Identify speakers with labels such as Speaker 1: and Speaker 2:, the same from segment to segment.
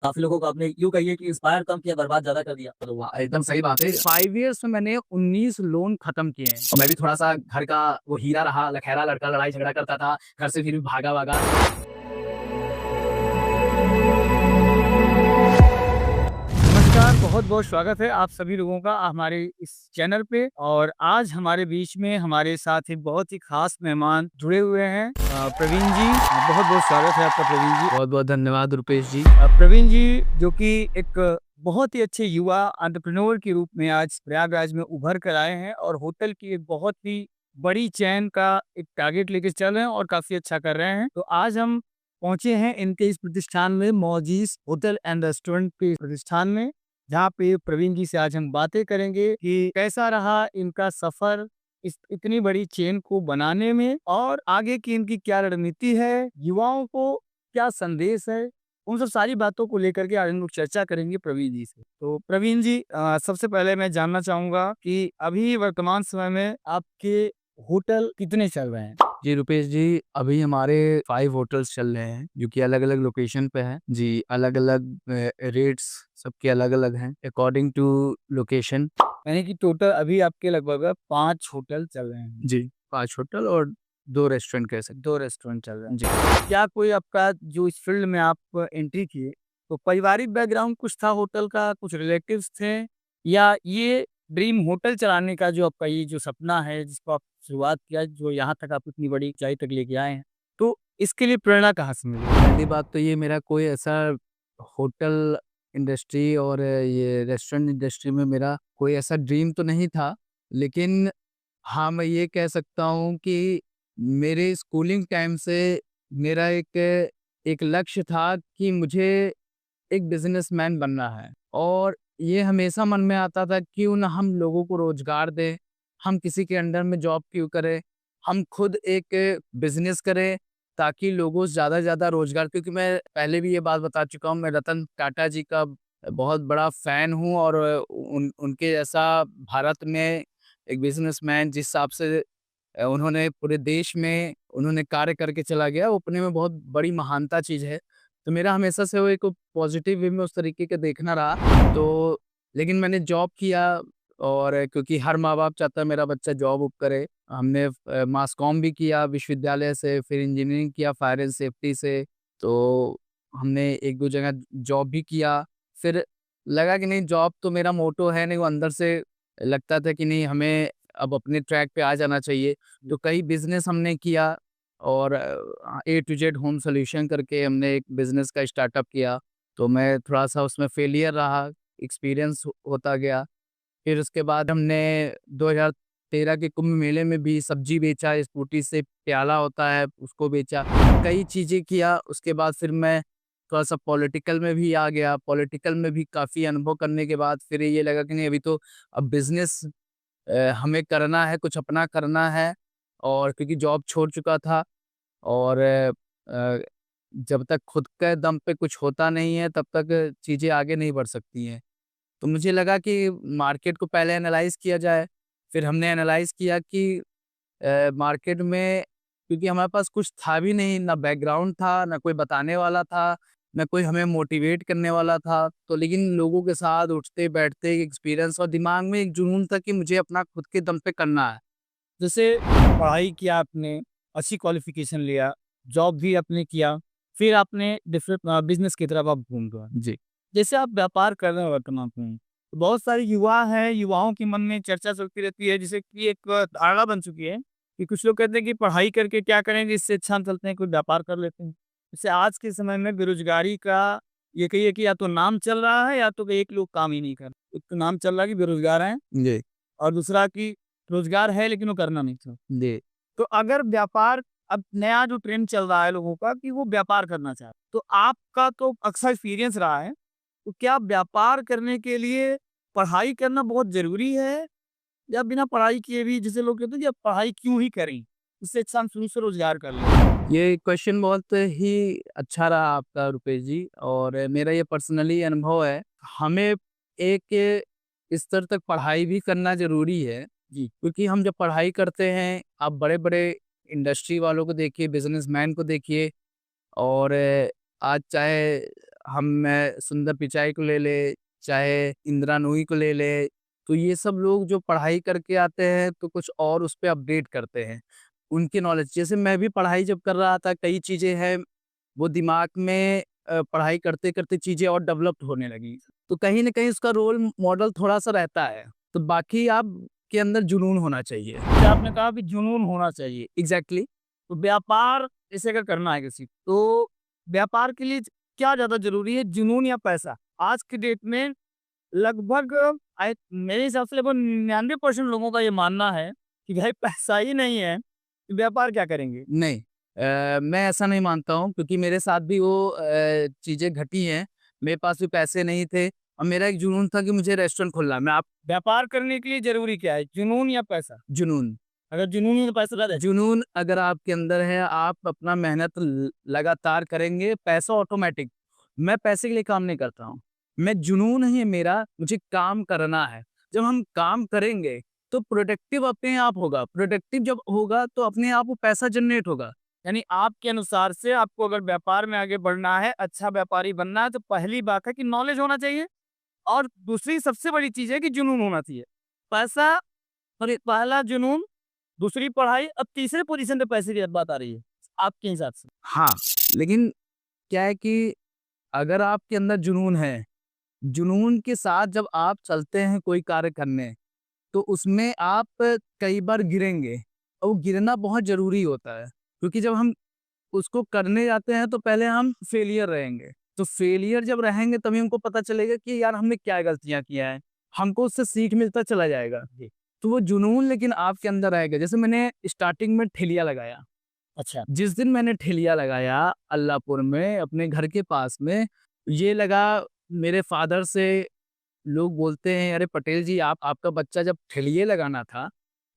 Speaker 1: काफी लोगों को आपने यूं कहिए कि इंस्पायर कम किया, बर्बाद ज्यादा कर दिया। तो
Speaker 2: एकदम सही बात है।
Speaker 3: 5 ईयर्स में मैंने 19 लोन खत्म किए हैं।
Speaker 2: और मैं भी थोड़ा सा घर का वो हीरा रहा, लखैरा लड़का, लड़ाई झगड़ा करता था घर से, फिर भी भागा भागा।
Speaker 3: नमस्कार, बहुत बहुत स्वागत है आप सभी लोगों का हमारे इस चैनल पे। और आज हमारे बीच में हमारे साथ एक बहुत ही खास मेहमान जुड़े हुए हैं, प्रवीण जी। बहुत बहुत स्वागत है आपका प्रवीण जी।
Speaker 2: बहुत बहुत धन्यवाद रुपेश जी।
Speaker 3: प्रवीण जी जो कि एक बहुत ही अच्छे युवा एंटरप्रेन्योर के रूप में आज प्रयागराज में उभर कर आए हैं और होटल की एक बहुत ही बड़ी चेन का एक टारगेट लेके चल रहे हैं और काफी अच्छा कर रहे हैं। तो आज हम पहुंचे हैं इनके इस प्रतिष्ठान में, मौजीज होटल एंड रेस्टोरेंट के प्रतिष्ठान में, जहाँ पे प्रवीण जी से आज हम बातें करेंगे कि कैसा रहा इनका सफर इस इतनी बड़ी चेन को बनाने में और आगे की इनकी क्या रणनीति है, युवाओं को क्या संदेश है। उन सब सारी बातों को लेकर के आज हम लोग चर्चा करेंगे प्रवीण जी से। तो प्रवीण जी, सबसे पहले मैं जानना चाहूंगा कि अभी वर्तमान समय में आपके होटल कितने चल रहे हैं?
Speaker 2: जी रुपेश जी, अभी हमारे 5 होटल्स चल रहे हैं जो कि अलग अलग लोकेशन पे हैं जी। अलग अलग रेट्स सबके अलग अलग हैं अकॉर्डिंग टू लोकेशन।
Speaker 3: यानी कि टोटल अभी आपके लगभग 5 होटल चल रहे हैं।
Speaker 2: जी, 5 होटल और 2 रेस्टोरेंट कह सकते
Speaker 3: 2 रेस्टोरेंट चल रहे हैं।
Speaker 2: हैं। जी।
Speaker 3: क्या कोई आपका जो इस फील्ड में आप एंट्री किए, तो पारिवारिक बैकग्राउंड कुछ था होटल का, कुछ रिलेटिव्स थे, या ये ड्रीम होटल चलाने का जो आपका ये जो सपना है जिसको आप शुरुआत किया, जो यहाँ तक आप इतनी बड़ी ऊंचाई तक लेके आए हैं, तो इसके लिए प्रेरणा कहाँ से मिली?
Speaker 2: पहली बात तो ये, मेरा कोई ऐसा होटल इंडस्ट्री और ये रेस्टोरेंट इंडस्ट्री में मेरा कोई ऐसा ड्रीम तो नहीं था। लेकिन हाँ, मैं ये कह सकता हूँ कि मेरे स्कूलिंग टाइम से मेरा एक एक लक्ष्य था कि मुझे एक बिजनेसमैन बनना है। और ये हमेशा मन में आता था क्यों ना हम लोगों को रोजगार दें, हम किसी के अंडर में जॉब क्यों करें, हम खुद एक बिजनेस करें ताकि लोगों से ज़्यादा रोजगार। क्योंकि मैं पहले भी ये बात बता चुका हूँ, मैं रतन टाटा जी का बहुत बड़ा फ़ैन हूँ और उनके जैसा भारत में एक बिजनेसमैन जिस हिसाब से उन्होंने पूरे देश में उन्होंने कार्य करके चला गया, वो अपने में बहुत बड़ी महानता चीज़ है। तो मेरा हमेशा से वो एक पॉजिटिव वे में उस तरीके का देखना रहा। तो लेकिन मैंने जॉब किया, और क्योंकि हर माँ-बाप चाहता है मेरा बच्चा जॉब उब करे। हमने मास कॉम भी किया विश्वविद्यालय से, फिर इंजीनियरिंग किया फायर एंड सेफ्टी से। तो हमने 1-2 जगह जॉब भी किया। फिर लगा कि नहीं, जॉब तो मेरा मोटो है नहीं, वो अंदर से लगता था कि नहीं, हमें अब अपने ट्रैक पे आ जाना चाहिए। तो कई बिज़नेस हमने किया और ए टू जेड होम सॉल्यूशन करके हमने एक बिज़नेस का स्टार्टअप किया। तो मैं थोड़ा-सा उसमें फेलियर रहा, एक्सपीरियंस होता गया। फिर उसके बाद हमने 2013 के कुंभ मेले में भी सब्जी बेचा, स्कूटी से प्याला होता है उसको बेचा, कई चीज़ें किया। उसके बाद फिर मैं थोड़ा-सा पॉलिटिकल में भी आ गया। पॉलिटिकल में भी काफ़ी अनुभव करने के बाद फिर ये लगा कि नहीं, अभी तो अब बिज़नेस हमें करना है, कुछ अपना करना है। और क्योंकि जॉब छोड़ चुका था और जब तक खुद के दम पे कुछ होता नहीं है तब तक चीज़ें आगे नहीं बढ़ सकती हैं। तो मुझे लगा कि मार्केट को पहले एनालाइज़ किया जाए। फिर हमने एनालाइज़ किया कि मार्केट में, क्योंकि हमारे पास कुछ था भी नहीं, ना बैकग्राउंड था, ना कोई बताने वाला था, ना कोई हमें मोटिवेट करने वाला था। तो लेकिन लोगों के साथ उठते-बैठते एक एक्सपीरियंस और दिमाग में एक जुनून था कि मुझे अपना खुद के दम पे करना है।
Speaker 3: जैसे पढ़ाई किया आपने, अच्छी क्वालिफ़िकेशन लिया, जॉब भी आपने किया, फिर आपने डिफरेंट बिज़नेस की तरफ आप घूम गए।
Speaker 2: जी।
Speaker 3: जैसे आप व्यापार कर रहे हो वर्तमान में, तो बहुत सारे युवा हैं, युवाओं के मन में चर्चा चलती रहती है, जैसे कि एक धारणा बन चुकी है कि कुछ लोग कहते हैं कि पढ़ाई करके क्या करेंगे, इससे अच्छा हम चलते हैं कोई व्यापार कर लेते हैं। जैसे आज के समय में बेरोज़गारी का ये कहिए कि या तो नाम चल रहा है या तो एक लोग काम ही नहीं कर रहे। एक तो नाम चल रहा है कि बेरोज़गार हैं,
Speaker 2: जी।
Speaker 3: और दूसरा कि रोज़गार है लेकिन वो करना नहीं चाहते।
Speaker 2: जी।
Speaker 3: तो अगर व्यापार, अब नया जो ट्रेंड चल रहा है लोगों का कि वो व्यापार करना चाहते हैं, तो आपका तो अक्सर एक्सपीरियंस रहा है, तो क्या व्यापार करने के लिए पढ़ाई करना बहुत ज़रूरी है? या बिना पढ़ाई किए भी, जैसे लोग कहते हैं कि अब पढ़ाई क्यों ही करें? इससे अच्छा हम शुरू से रोज़गार कर लें।
Speaker 2: ये क्वेश्चन बहुत ही अच्छा रहा आपका रुपेश जी, और मेरा ये पर्सनली अनुभव है। हमें एक स्तर तक पढ़ाई भी करना ज़रूरी है,
Speaker 3: जी,
Speaker 2: क्योंकि हम जब पढ़ाई करते हैं, आप बड़े-बड़े इंडस्ट्री वालों को देखिए, बिज़नेसमैन को देखिए। और आज चाहे मैं सुंदर पिचाई को ले ले, चाहे इंदिरा नूई को ले ले, तो ये सब लोग जो पढ़ाई करके आते हैं तो कुछ और उस पे अपडेट करते हैं। उनकी नॉलेज जैसे मैं भी पढ़ाई जब कर रहा था, कई चीज़ें हैं वो दिमाग में पढ़ाई करते-करते चीज़ें और डेवलप्ड होने लगी। तो कहीं न कहीं उसका रोल मॉडल थोड़ा-सा रहता है। तो बाकी आपके अंदर जुनून होना चाहिए।
Speaker 3: जैसे आपने कहा कि जुनून होना चाहिए।
Speaker 2: एग्ज़ैक्टली।
Speaker 3: तो व्यापार जैसे अगर करना है किसी को, तो व्यापार के लिए क्या ज़्यादा ज़रूरी है, जुनून या पैसा? आज की डेट में लगभग मेरे हिसाब से लगभग 99% लोगों का ये मानना है कि भाई पैसा ही नहीं है, तो व्यापार क्या करेंगे?
Speaker 2: नहीं मैं ऐसा नहीं मानता हूँ क्योंकि मेरे साथ भी वो चीज़ें घटी हैं। मेरे पास भी पैसे नहीं थे और मेरा एक जुनून था कि मुझे रेस्टोरेंट खोलना है।
Speaker 3: व्यापार करने के लिए ज़रूरी क्या है, जुनून या पैसा?
Speaker 2: जुनून
Speaker 3: अगर जुनून है तो पैसा ज़्यादा है।
Speaker 2: जुनून अगर आपके अंदर है, आप अपना मेहनत लगातार करेंगे, पैसा ऑटोमेटिक। मैं पैसे के लिए काम नहीं करता हूँ। मैं जुनून है मेरा, मुझे काम करना है। जब हम काम करेंगे तो प्रोडक्टिव अपने आप होगा। प्रोडक्टिव जब होगा तो अपने आप वो पैसा जनरेट होगा।
Speaker 3: यानी आपके अनुसार से आपको अगर व्यापार में आगे बढ़ना है, अच्छा व्यापारी बनना है, तो पहली बात है कि नॉलेज होना चाहिए और दूसरी सबसे बड़ी चीज़ है कि जुनून होना चाहिए। पैसा और ये पहला जुनून, दूसरी पढ़ाई, अब तीसरे पोज़ीशन पे पैसे की बात आ रही है, आपके हिसाब से।
Speaker 2: हाँ, लेकिन क्या है कि अगर आपके अंदर जुनून है, जुनून के साथ जब आप चलते हैं कोई कार्य करने, तो उसमें आप कई बार गिरेंगे और वो गिरना बहुत ज़रूरी होता है। क्योंकि जब हम उसको करने जाते हैं तो पहले हम फेलियर रहेंगे। तो फेलियर जब रहेंगे तभी हमको पता चलेगा कि यार हमने क्या गलतियाँ किया है। हमको उससे सीख मिलता चला जाएगा। तो वो जुनून लेकिन आपके अंदर आएगा। जैसे मैंने स्टार्टिंग में ठेलिया लगाया।
Speaker 3: अच्छा।
Speaker 2: जिस दिन मैंने ठेलिया लगाया अल्लाहपुर में अपने घर के पास में, ये लगा मेरे फादर से लोग बोलते हैं, "अरे पटेल जी आपका बच्चा जब ठेलिए लगाना था,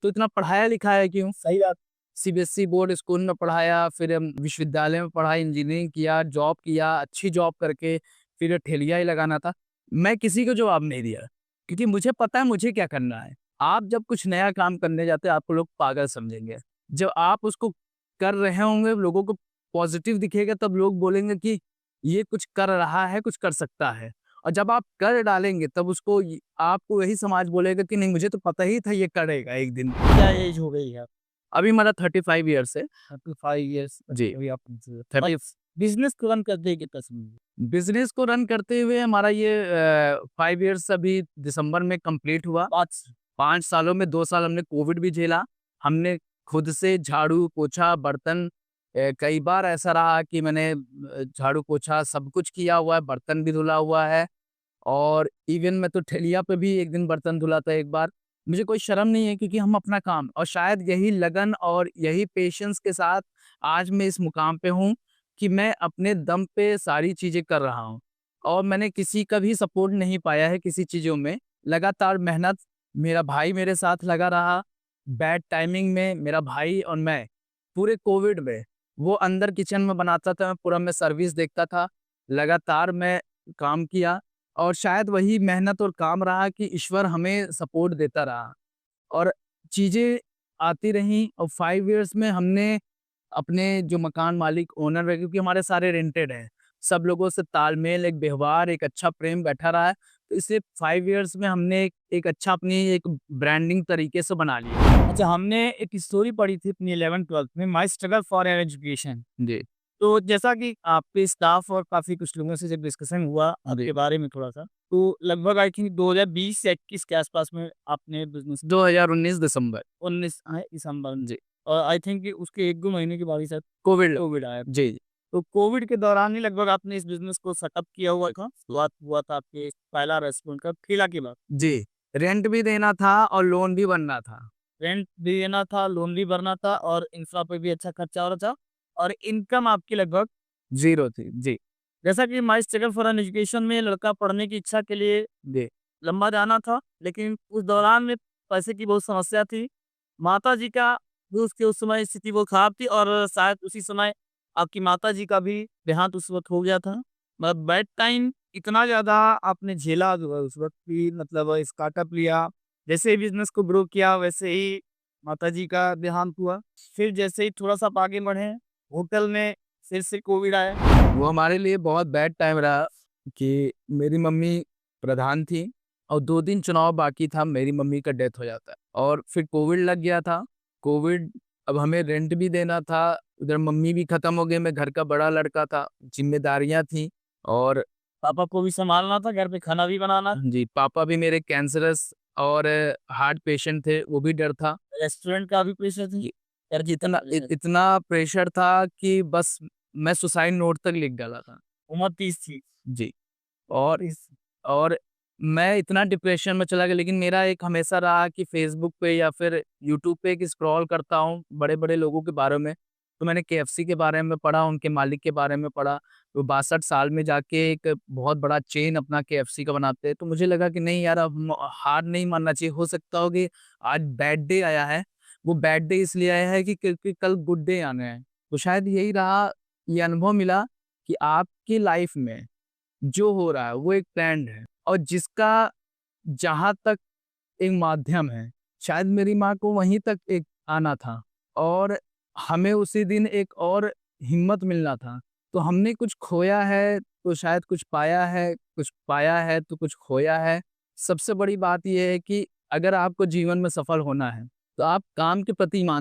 Speaker 2: तो इतना पढ़ाया लिखाया क्यों?"
Speaker 3: सही बात।
Speaker 2: सीबीएसई बोर्ड स्कूल में पढ़ाया, फिर विश्वविद्यालय में पढ़ा, इंजीनियरिंग किया, जॉब किया, अच्छी जॉब करके फिर ठेलिया ही लगाना था। मैं किसी को जवाब नहीं दिया, क्योंकि मुझे पता है मुझे क्या करना है। आप जब कुछ नया काम करने जाते हैं, आपको लोग पागल समझेंगे। जब आप उसको कर रहे होंगे, लोगों को पॉजिटिव दिखेगा, तब लोग बोलेंगे कि ये कुछ कर रहा है, कुछ कर सकता है। और जब आप कर डालेंगे, तब उसको आपको वही समाज बोलेगा कि नहीं मुझे तो पता ही था ये करेगा एक दिन।
Speaker 3: क्या एज हो गई है?
Speaker 2: अभी मेरा 35 ईयर्स है।
Speaker 3: 35 इयर्स
Speaker 2: जी।
Speaker 3: अभी आप
Speaker 2: 30
Speaker 3: बिज़नेस को रन करते हैं कितना समय?
Speaker 2: बिज़नेस को रन करते हुए हमारा ये 5 इयर्स अभी दिसंबर में कंप्लीट हुआ। 5 सालों में 2 साल हमने कोविड भी झेला। हमने खुद से झाड़ू, पोछा, बर्तन कई बार ऐसा रहा कि मैंने झाड़ू, पोछा सब कुछ किया हुआ है, बर्तन भी धुला हुआ है और इवन मैं तो ठेलिया पे भी एक दिन बर्तन धुला था एक बार। मुझे कोई शर्म नहीं है क्योंकि हम अपना काम और शायद यही लगन और यही पेशेंस के साथ आज मैं इस मुकाम पे हूँ कि मैं अपने दम पे सारी चीज़ें कर रहा हूँ और मैंने किसी का भी सपोर्ट नहीं पाया है किसी चीज़ों में। लगातार मेहनत मेरा भाई मेरे साथ लगा रहा, बैड टाइमिंग में मेरा भाई और मैं पूरे कोविड में वो अंदर किचन में बनाता था, पूरा मैं सर्विस देखता था, लगातार मैं काम किया और शायद वही मेहनत और काम रहा कि ईश्वर हमें सपोर्ट देता रहा और चीज़ें आती रहीं और 5 इयर्स में हमने अपने जो मकान मालिक ओनर है क्योंकि हमारे सारे रेंटेड हैं, सब लोगों से तालमेल, एक व्यवहार, एक अच्छा प्रेम बैठा रहा है। तो इसे 5 इयर्स में हमने एक अच्छा अपनी एक ब्रांडिंग तरीके से बना लिया।
Speaker 3: अच्छा, हमने एक स्टोरी पढ़ी थी अपनी 11th-12th में, my struggle for an education.
Speaker 2: जी,
Speaker 3: तो जैसा कि आपके स्टाफ और काफ़ी कुछ लोगों से जब डिस्कशन हुआ आपके बारे में थोड़ा-सा, तो लगभग आई थिंक 2020 या 21 के आसपास में आपने बिज़नेस
Speaker 2: 2019 दिसंबर
Speaker 3: 19 दिसंबर में।
Speaker 2: जी,
Speaker 3: और आई थिंक उसके 1-2 महीने के बाद ही शायद
Speaker 2: कोविड
Speaker 3: कोविड आया।
Speaker 2: जी,
Speaker 3: तो कोविड के दौरान ही लगभग आपने इस बिज़नेस को सेटअप किया हुआ था, शुरुआत हुआ था आपके पहला रेस्टोरेंट का ठेला के बाद।
Speaker 2: जी, रेंट भी देना था और लोन भी बनना था।
Speaker 3: रेंट भी देना था, लोन भी भरना था और इंफ्रा पे भी अच्छा खर्चा हो रहा था और इनकम आपकी लगभग
Speaker 2: 0 थी। जी,
Speaker 3: जैसा कि my struggle for an education में लड़का पढ़ने की इच्छा के लिए
Speaker 2: जी,
Speaker 3: लंबा जाना था, लेकिन उस दौरान में पैसे की बहुत समस्या थी। माताजी का भी उसके उस समय स्थिति बहुत खराब थी और शायद उसी समय आपकी माताजी का भी देहांत उस वक़्त हो गया था। मतलब बैड टाइम इतना ज़्यादा आपने झेला जो है उस वक़्त कि मतलब स्टार्टअप लिया, जैसे ही बिज़नेस को ग्रो किया वैसे ही माताजी का देहांत हुआ। फिर जैसे ही थोड़ा-सा आप आगे बढ़े, होटल में फिर से कोविड आया।
Speaker 2: वो हमारे लिए बहुत बैड टाइम रहा। कि मेरी मम्मी प्रधान थी और 2 दिन चुनाव बाकी था, मेरी मम्मी का डेथ हो जाता है और फिर कोविड लग गया था। कोविड अब हमें रेंट भी देना था, उधर मम्मी भी खत्म हो गए, मैं घर का बड़ा लड़का था, ज़िम्मेदारियाँ थी और
Speaker 3: पापा को भी संभालना था, घर पे खाना भी बनाना,
Speaker 2: जी, पापा भी मेरे कैंसरस और हार्ट पेशेंट थे, वो भी डर था।
Speaker 3: रेस्टोरेंट का भी प्रेशर था।
Speaker 2: यार इतना प्रेशर था कि बस मैं सुसाइड नोट तक लिख डाला था।
Speaker 3: उम्र 30 थी।
Speaker 2: जी, और और मैं इतना डिप्रेशन में चला गया, लेकिन मेरा एक हमेशा रहा कि फ़ेसबुक पे या फिर यूट्यूब पे एक स्क्रॉल करता हूँ बड़े-बड़े लोगों के बारे में। तो मैंने केएफसी के बारे में पढ़ा, उनके मालिक के बारे में पढ़ा। वो 62 साल में जाके एक बहुत बड़ा चेन अपना केएफसी का बनाते हैं। तो मुझे लगा कि नहीं यार, अब हार नहीं मानना चाहिए। हो सकता हो कि आज बैड डे आया है, वो बैड डे इसलिए आया है कि क्योंकि कल गुड डे आने हैं। तो शायद यही रहा, ये अनुभव मिला कि आपकी लाइफ़ में जो हो रहा है वो एक ट्रेंड है और जिसका जहाँ तक एक माध्यम है, शायद मेरी माँ को वहीं तक एक आना था और हमें उसी दिन एक और हिम्मत मिलना था। तो हमने कुछ खोया है तो शायद कुछ पाया है तो कुछ खोया है। सबसे बड़ी बात ये है कि अगर आपको जीवन में सफल होना है, तो आप काम के प्रति ईमान